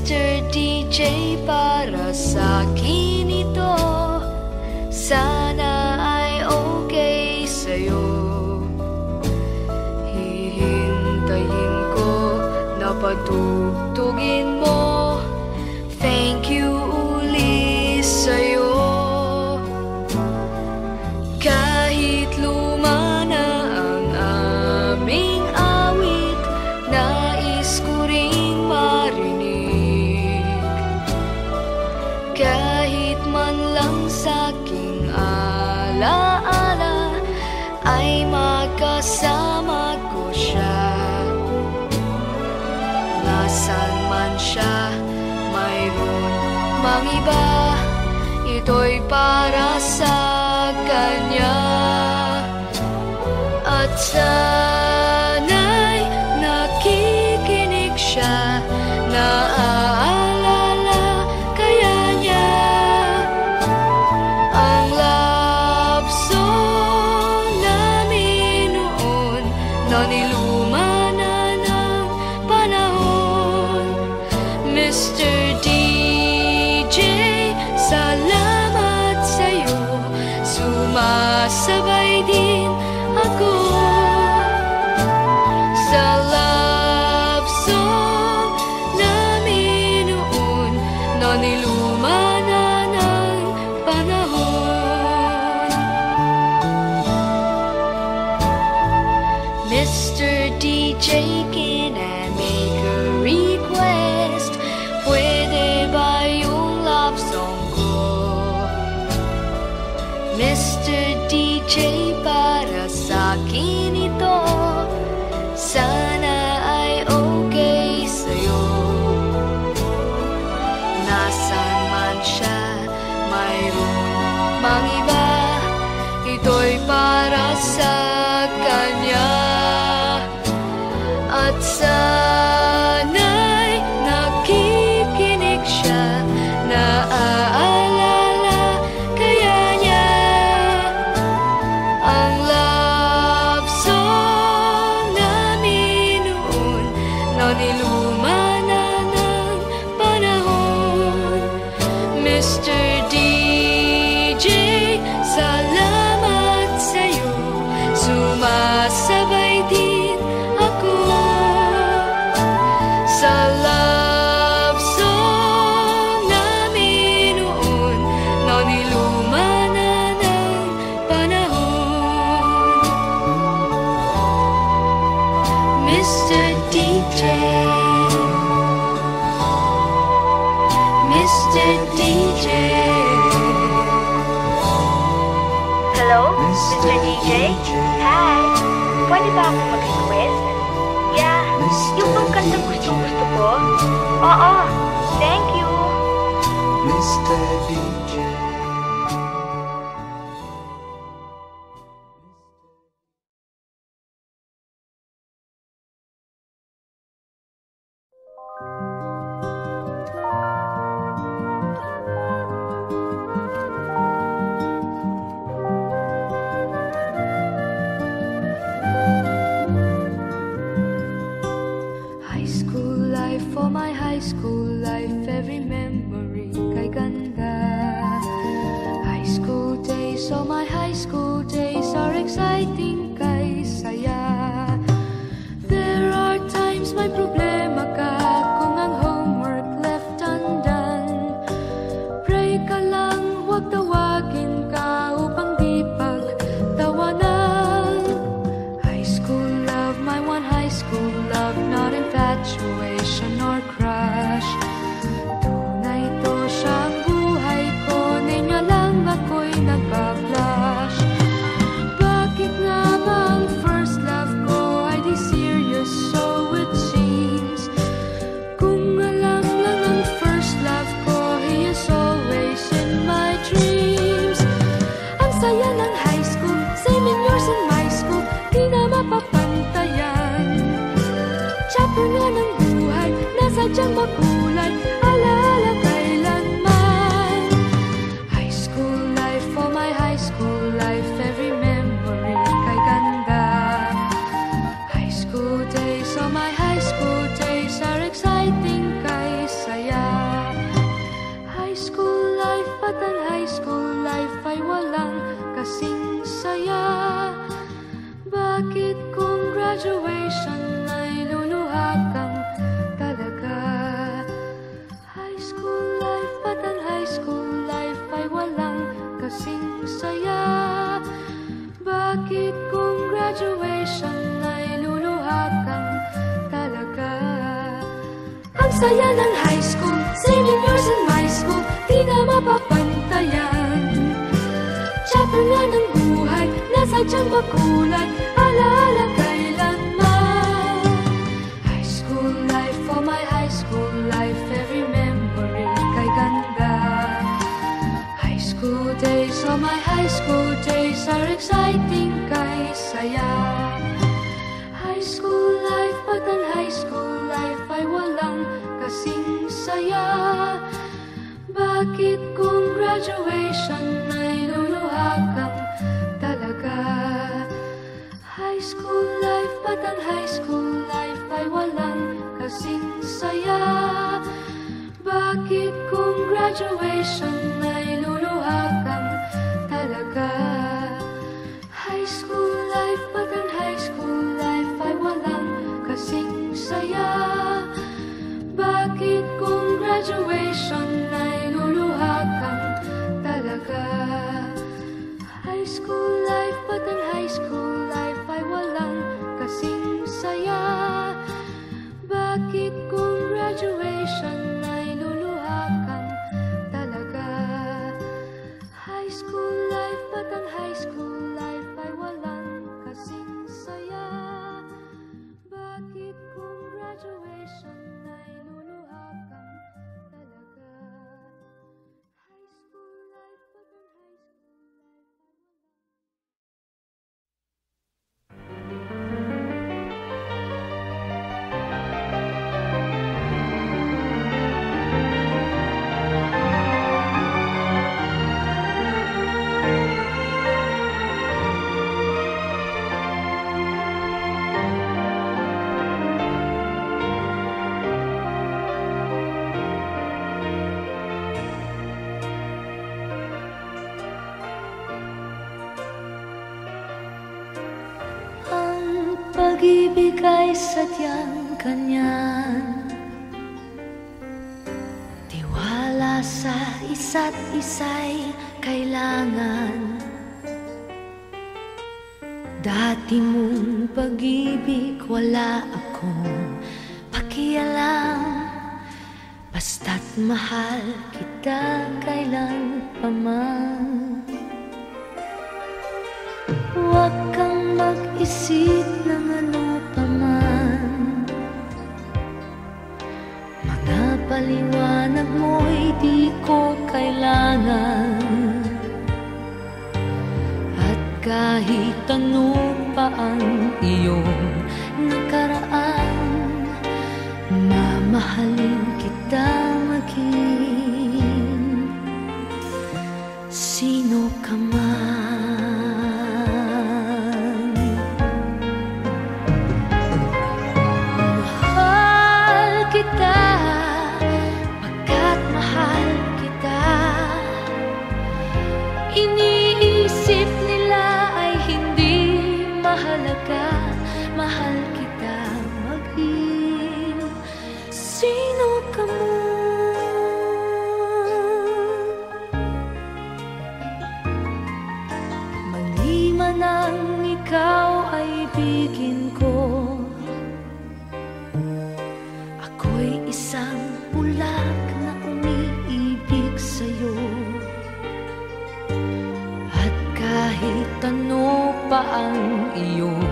Mr. DJ, para sa'kin ito. Sana ay okay sa'yo. Hihintayin ko na patugtugin mo. Thank you uli sa'yo. Kahit luma na ang aming awit, nais ko ring marinig. Kahit man lang sa'king alaala, ay magkasama ko siya. Nasaan man siya, mayroon mang iba, ito'y para sa kanya. At sana'y nakikinig siya, naaalala kaya niya ang love song namin noon, na niluma na ng panahon. Mr. DJ, salamat sa'yo, sumasabay din ako sa love song namin noon, na niluma na ng panahon. Mr. DJ, can I make a request? Pwede ba yung love song ko? Mr. DJ, para sa'kin ito. Sana ay okay sa'yo. Nasaan man siya, mayroon mang iba, ito'y para sa kanya. At sana'y nakikinig siya, naaalala kaya niya ang love song namin noon, na niluma na ng panahon. Mr. DJ, salamat sa'yo, sumasabay din ako sa love song namin noon, na niluma na ng panahon. Mr. DJ, Mr. DJ. Hello, Mr. DJ? Hi! Pwede ba akong mag-request? Yeah, yung bang kantang gusto ko? Oo, thank you! Mr. DJ. High school life, for my high school life, every memory kay ganda. High school days, oh my high school days are exciting kay saya. There are times may problema ka kung ang homework left undone. Pray ka lang, huwag tawagin ka upang di pagtawanan. High school love, my one high school love, not infatuation or crush. Tunay to siyang buhay ko, niya lang ako'y nagbablush. Bakit nga ba ang first love ko ay di serious, so it seems? Kung alam lang ang first love ko, he is always in my dreams. Ang saya ng high school, same in yours in my school, di na mapapantayan. Chapter nga ng buhay, nasadyang makulay, alaala kailanman. High school life, for my high school life, every memory kay ganda. High school days, oh my high school days are exciting kay saya. Bakit kung graduation ay luluha kang talaga? High school life, ba't ang high school life ay walang kasing saya? Bakit kung graduation ay luluha kang talaga? Ang saya ng high school, 7 years in my school, di na mapapantayan. Chapter nga ng buhay, nasa tiyan makulay, alaala kailanman. High school life, oh my high school life, every memory kay ganda. High school days, oh my high school days, are exciting kay saya. High school life, ba't ang high school life ay walang kasing saya? Bakit kung graduation ay luluha kang talaga? High school life, ba't ang high school life ay walang kasing saya? Bakit kung graduation ay luluha kang talaga? High school life, ba't ang high school life ay walang kasing saya? Bakit kung graduation ay luluha kang talaga? High school life, ba't ang high school life ay walang kasing saya? Bakit kung graduation ay luluha kang talaga? High school life, ba't ang high school life ay walang kasing saya? Bakit kung graduation ay luluha kang talaga? High school life, ba't ang high school life pag-ibig ay sadyang kanyan, tiwala sa isa't isa'y kailangan. Dati mong pag-ibig wala akong pakialam, basta't mahal kita kailan pa man. Huwag kang mag-isip ng ano pa man, mga paliwanag mo'y di ko kailangan. At kahit ano pa ang iyong nakaraan, mamahalin kita maging sino ka man. Iniisip nila ay hindi mahalaga, mahal kita maging sino ka man. Maliman ang ikaw ay ibigin ko, ako'y isang bulag na umiibig sa'yo. Kahit ano pa ang iyong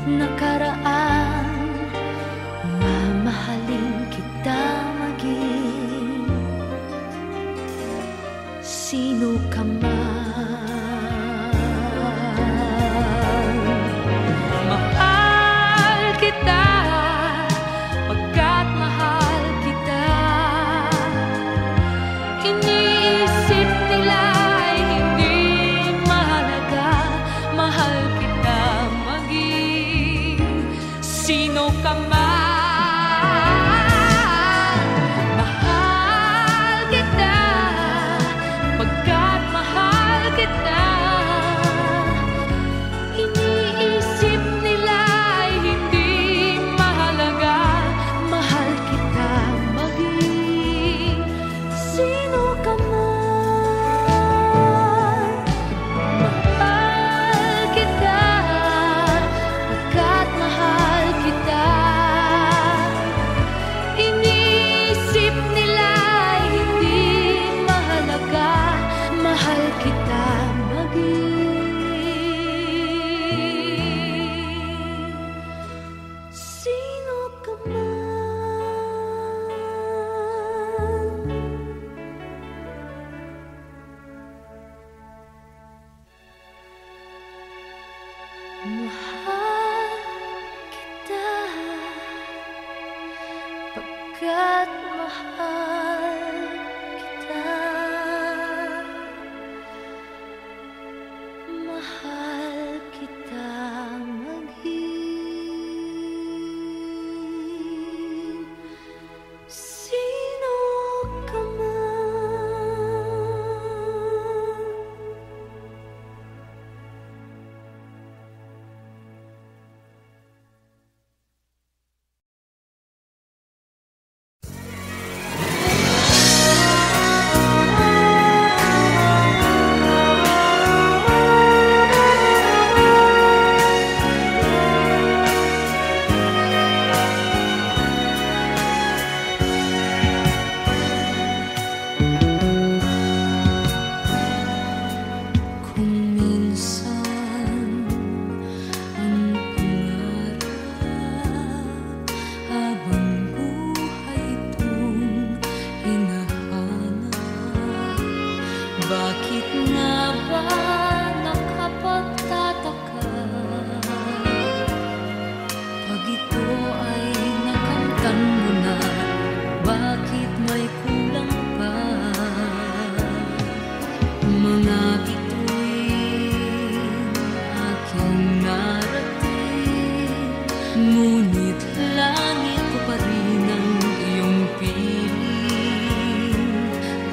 nakaraan, mamahalin kita maging sino ka man. Mahal kita pagkat mahal kita. Iniisip nila sino ka man. Mahal kita pagkat mahal Mahal kita pagkat mahal kita. Mahal kita maging sino ka man. Bakit nga ba nakapagtataka pag ito ay nakamtan mo na? Bakit may kulang pa? Mga bituin aking narating, ngunit langit ko pa rin ang iyong piling.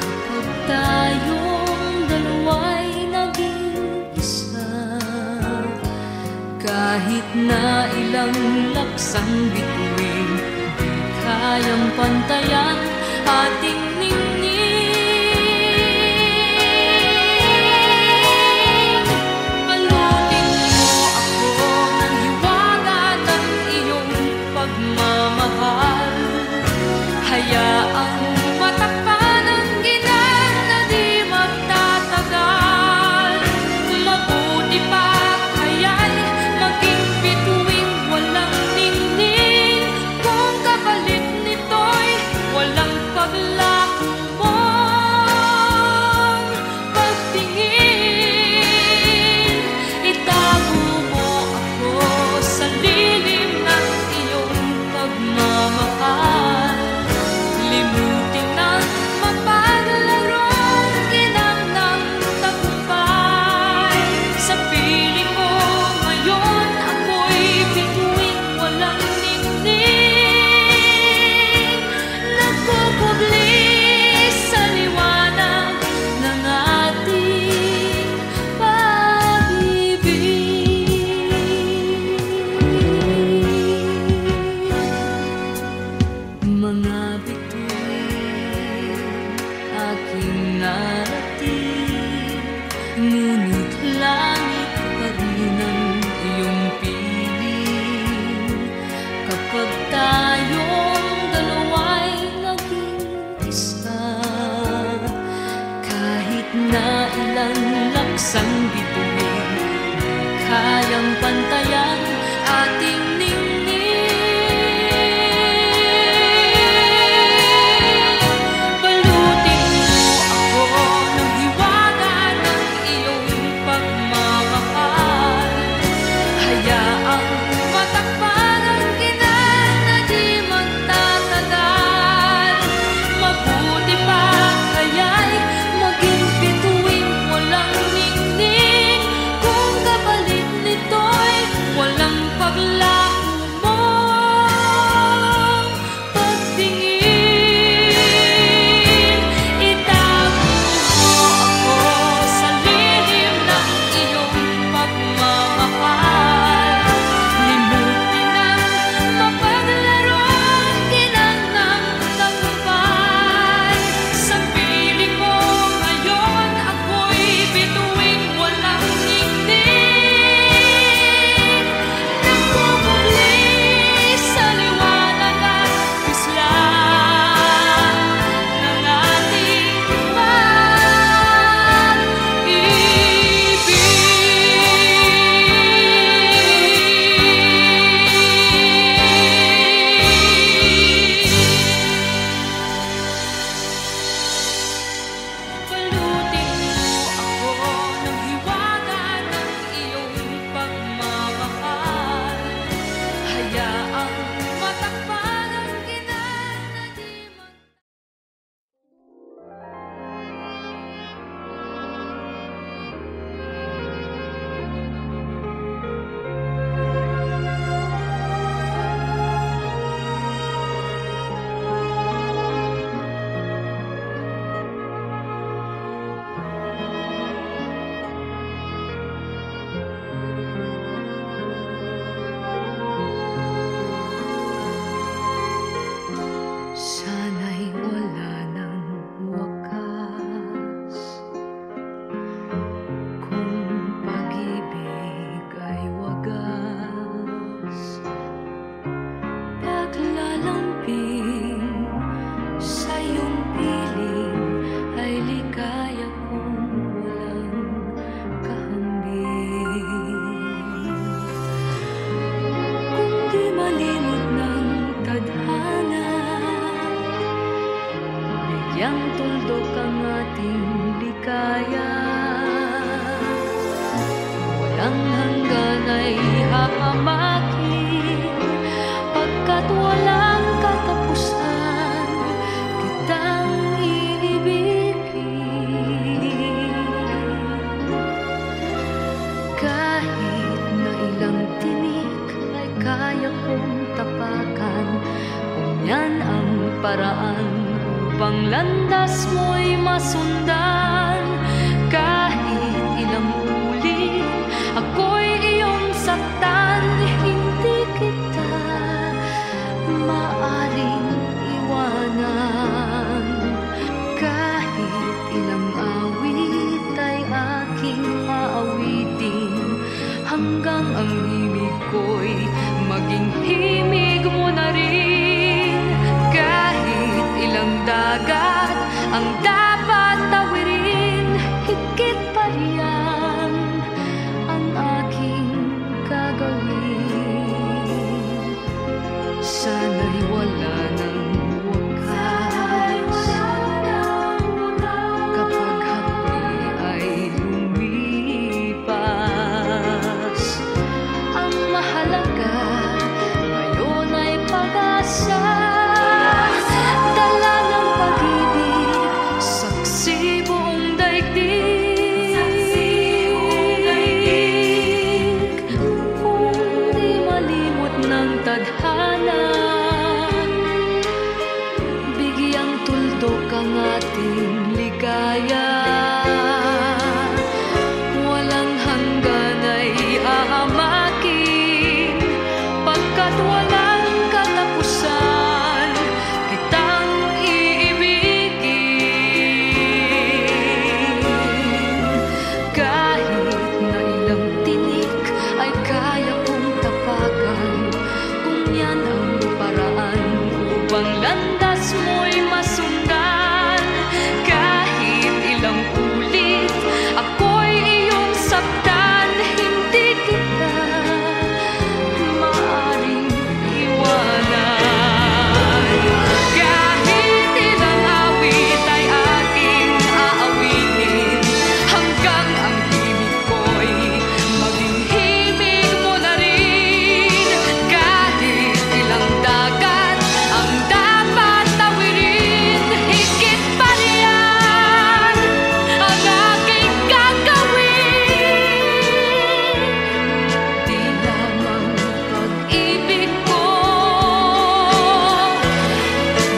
Kapag tayo kahit na ilang laksang bituin, di kayang pantayan ating ningning. Balutin mo ako ng hiwaga ng iyong pagmamahal. Hayaang matakpan ang ginang na di magtatagal. Mabuti pa ngunit langit pa rin ang iyong piling. Kapag tayong dalawa'y naging isa, kahit na ilan laksang bituin, di kayang pantayan ating ningning. Maging bituin, walang ningning, kung kapalit nito'y Bigyang tuldok ang ating ligaya, walang hanggan ay hahamakin, pagkat walang katapusan kitang iibigin. Kahit na ilang tinik ay kaya kong tapakan, kung yan ang paraan upang landas mo'y masundan. Kahit ilang ulit ako'y iyong saktan, hindi kita maaring iwanan. Kahit ilang awit ay aking aawitin, hanggang ang himig ko'y maging himig mo na rin. Kahit ilang dagat ang dapat tawirin, higit pa riyan ang aking gagawin. Sana'y wala nang wakas, kapag hapdi ay lumipas. Ang mahalaga ngayon ay pag-asa, dala ng pag-ibig, saksi buong daigdig. Kung di malimot ng tadhana, bigyang tuldok ang ating ligaya, walang hanggan ay hahamakin, pagkat walang katapusan kitang iibigin. Kahit na ilang tinik ay kaya kong tapakan, kung yan ang paraan upang landas mo'y masundan. Kahit ilang ulit ako'y iyong saktan, hindi kita maaring iwanan. Kahit ilang awit ay aking aawitin, hanggang ang himig ko'y maging himig mo na rin. Kahit ilang dagat ang dapat tawirin, higit pa riyan ang aking gagawin. Di lamang pag-ibig ko,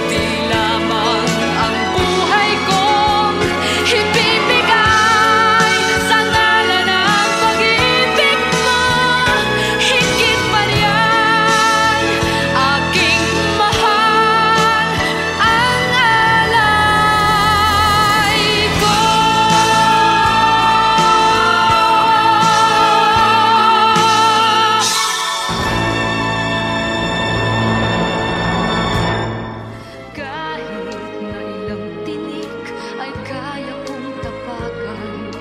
di lamang ang buhay kong ibibigay sa ngalan ng pag-ibig mo, higit pa riyan aking mahal ang alay ko. Kahit na ilang tinik ay kaya kong tapakan,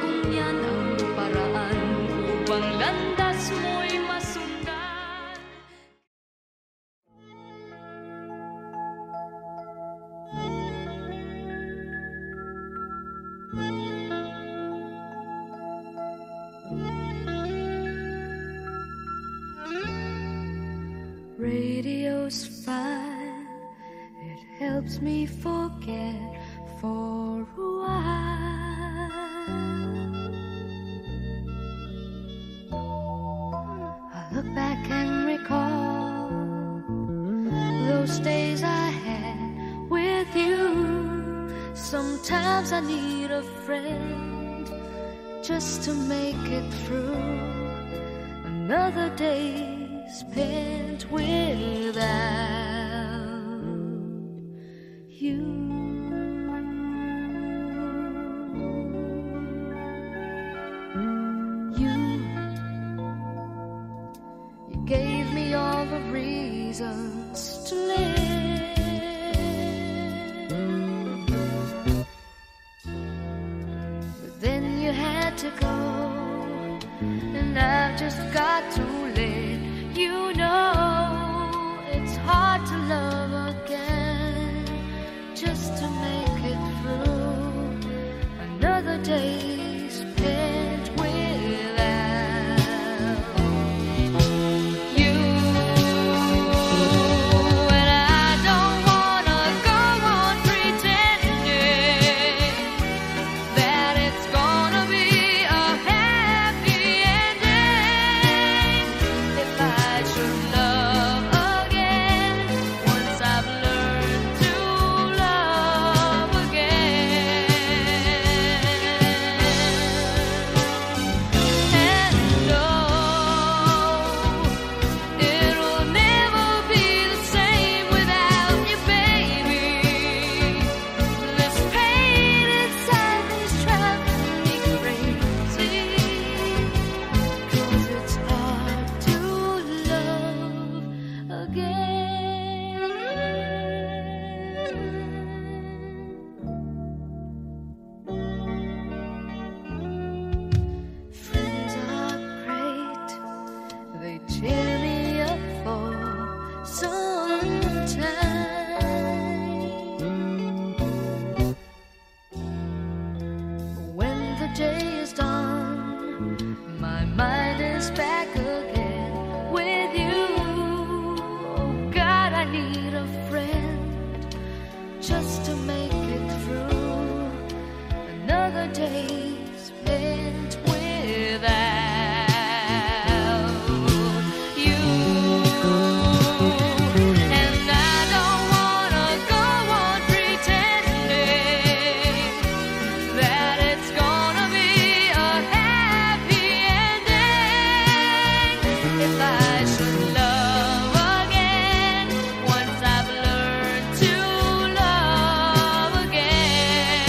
kung yan ang paraan upang landas mo'y masundan. Radio's fine, it helps me forget for a while. I look back and recall those days I had with you. Sometimes I need a friend just to make it through another day spent without you. You gave me all the reasons to live, but then you had to go, and I've just got to let you know it's hard to love again. just to make it through another day spent without you. And I don't wanna go on pretending that it's gonna be a happy ending. If I should love again, once I've learned to love again. And no, it'll never be the same without you, baby. This pain inside me's driving me crazy, 'cause it's hard to love again. Friends are great, they cheer me up for some time. When the day is done, my mind is back again with you. Oh God, I need a friend just to make it through another day spent without you. And I don't wanna go on pretending that it's gonna be a happy ending. If I should love again, once I've learned to love again.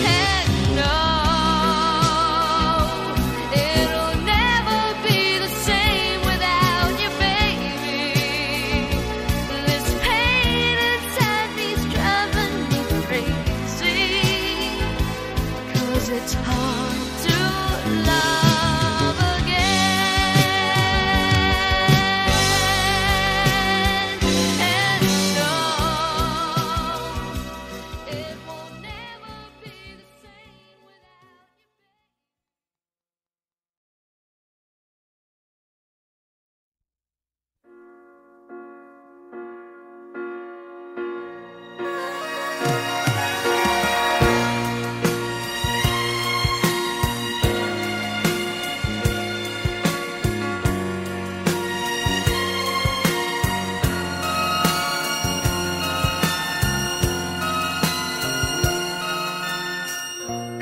And no, it'll never be the same without you, baby. This pain inside me's driving me crazy, 'cause it's hard to love again. And no, it will never be the same without you.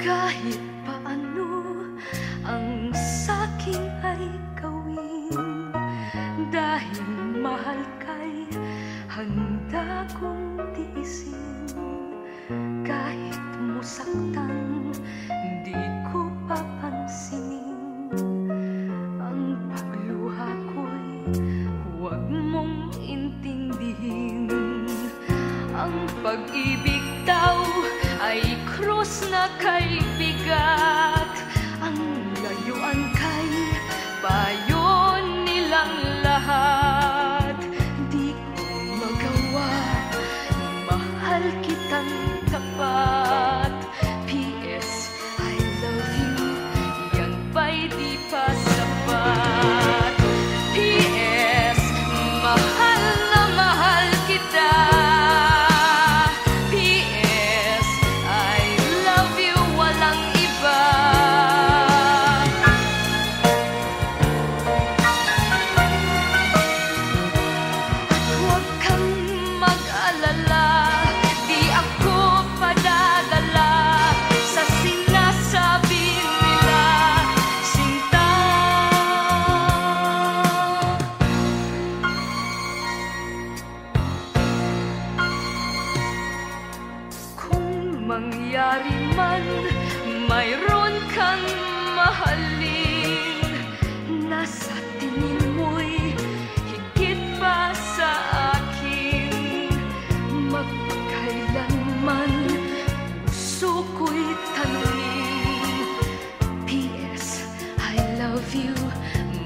Kahit paano ang saking ay gawin, dahil mahal kay handa kong tiisin. Kahit musaktan, di ko papansinin ang pagluha ko'y huwag mong intindihin. Ang pag-ibig daw ay krus na kay bigat, ang layuan kay payo nilang lahat. Di ko magawa, mahal kitang tapat. P.S. I love you, yan ba'y di pa sapat? P.S. mahal na mahal kita. P.S. I love you, walang iba. Huwag kang mag-alala, di ako padadala sa sinasabi nila, sinta. Kung mangyari man, mayroon kang mahalin, nasa tingin mo'y higit pa sa akin. Magpakailanman puso ko'y tanungin. P.S. I love you,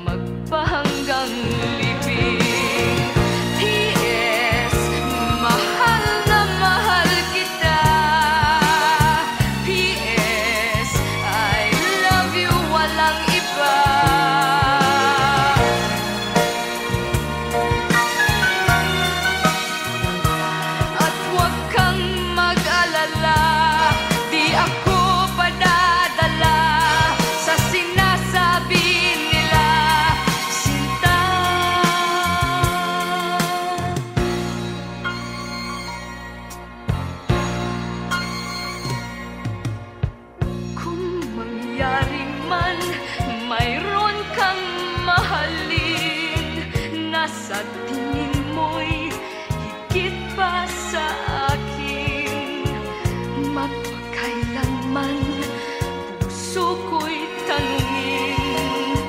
magpahanggang libing. P.S. sa tingin mo'y higit pa sa akin. Magpakailanman puso ko'y tanungin.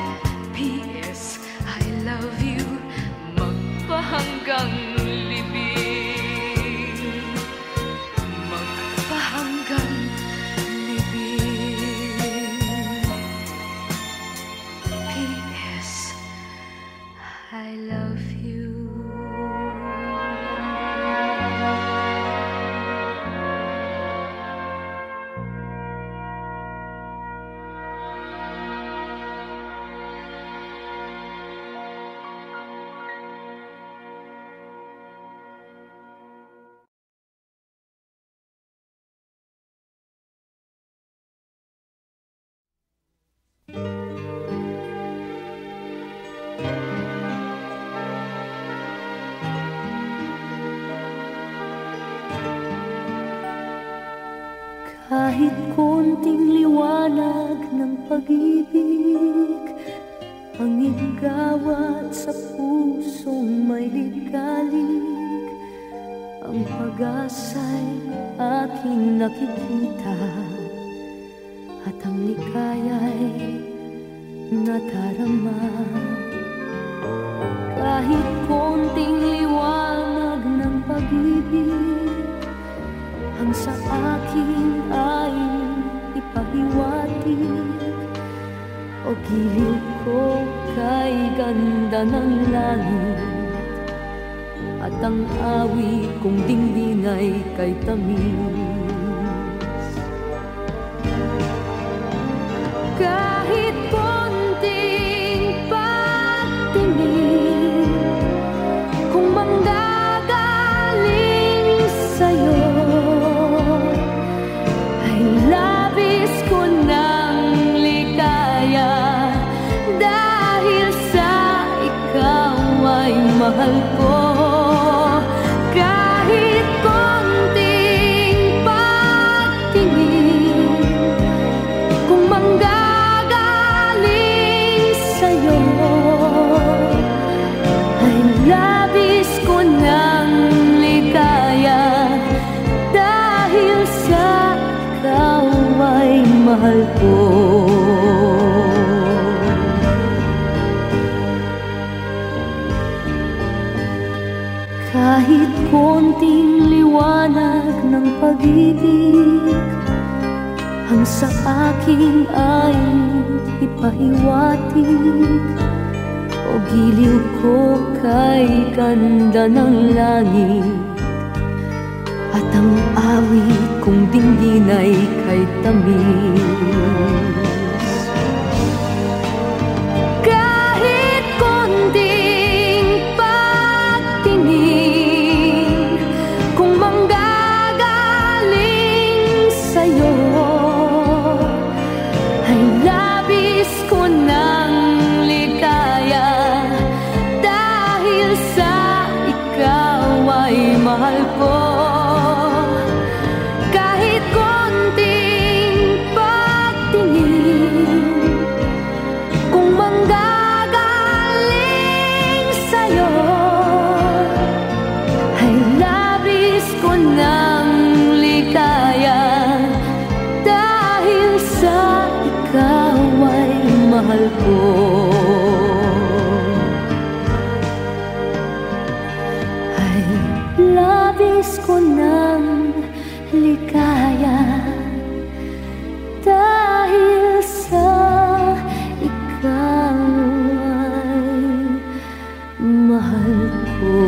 P.S. I love you, magpahanggang libing. Magpahanggang libing. P.S. I love you. Kahit konting liwanag ng pag-ibig ang igawat sa pusong may ligalig, ang pag-asa'y aking nakikita at ang likaya'y nadarama. Kahit konting liwanag ng pag-ibig ang sa akin ay ipahiwatig, o giliw ko kay ganda ng langit, at ang awit kong dinggin ay kay tamis. Kahit konting pagtingin kung manggagaling sa'yo, ay labis ko ng ligaya, dahil sa ikaw ay mahal ko. Kahit konting pagtingin kung manggagaling sa'yo, ay labis ko ng ligaya, dahil sa ikaw ay mahal ko. Kahit konting liwanag ng pag-ibig ang sa akin ay ipahiwatig, o giliw ko kay ganda ng langit, at ang awit kong dinggin ay kay tamis. Kahit konting pagtingin kung manggagaling sa'yo, ay labis ko ng ligaya, dahil sa ikaw ay mahal ko. Kahit konting pagtingin kung manggagaling sa'yo, ay labis ko ng ligaya, dahil sa ikaw ay mahal ko. Ay labis ko ng ligaya, dahil sa ikaw ay mahal ko.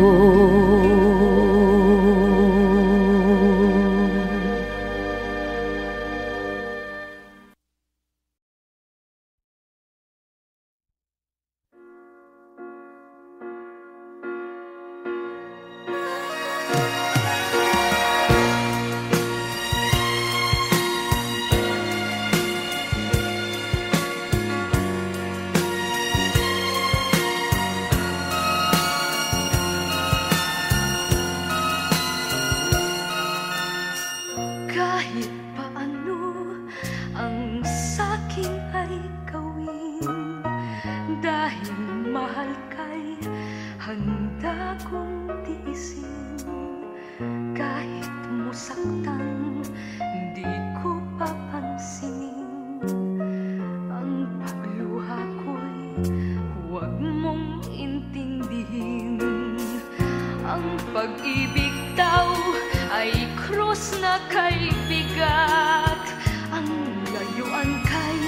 kay bigat, ang layuan kay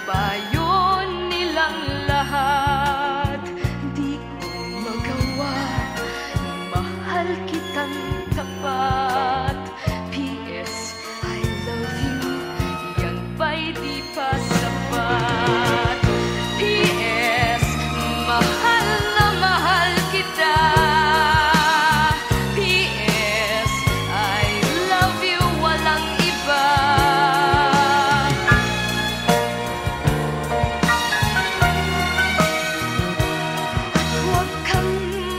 payo nilang lahat. Di ko magawa, mahal kitang tapat. P.S. I love you, yan ba'y di pa sapat? P.S. mahal na mahal kita. P.S. I love you, walang iba. Huwag kang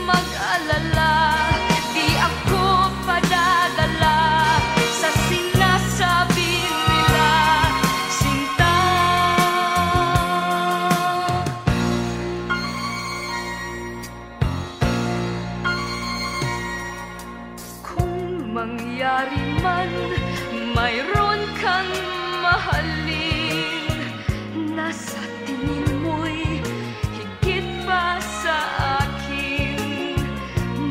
mag-alala, di ako padadala sa sinasabi nila, sinta. Kung mangyari man, mayroon kang mahalin, nasa tingin mo'y higit pa sa akin.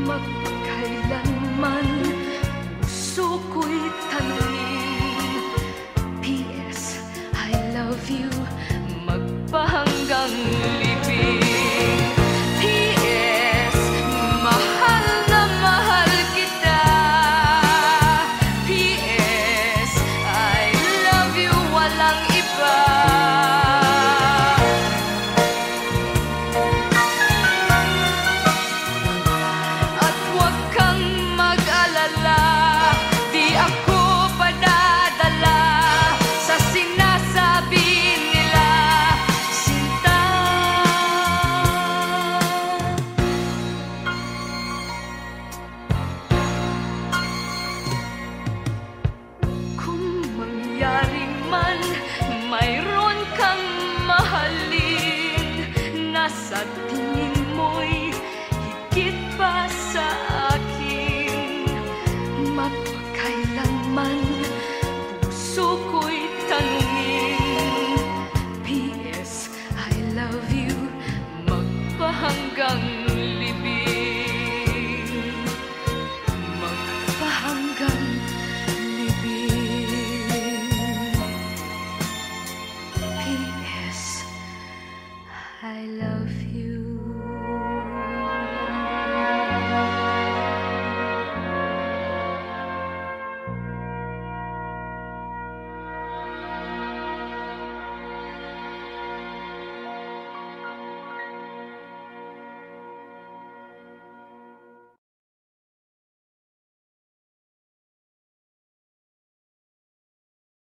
Magpakailanman puso ko'y tanungin, P.S. I love you, magpahanggang libing. P.S. mahal na mahal kita. P.S. I love you, walang iba. At huwag kang mag-alala, di ako padadala sa sinasabi nila, sinta. Kung mangyari man, mayroon kang mahalin, nasa tingin mo'y higit pa sa akin. Magpakailanman puso ko'y tanungin, P.S. I love you, magpahanggang libing. Magpahanggang libing. P.S. I love you.